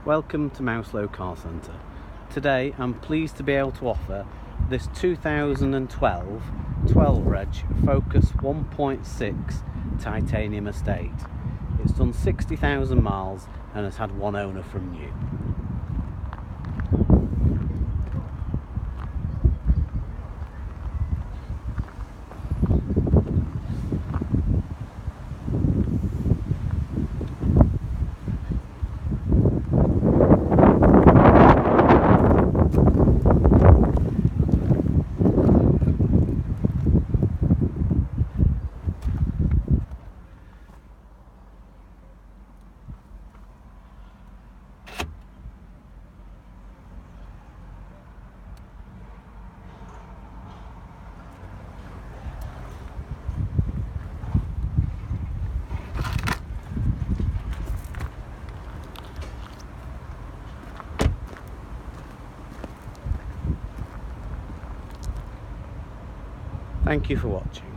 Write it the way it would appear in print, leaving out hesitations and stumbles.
Welcome to Mouselow Car Centre. Today I'm pleased to be able to offer this 2012 12 Reg Focus 1.6 Titanium Estate. It's done 60,000 miles and has had one owner from new. Thank you for watching.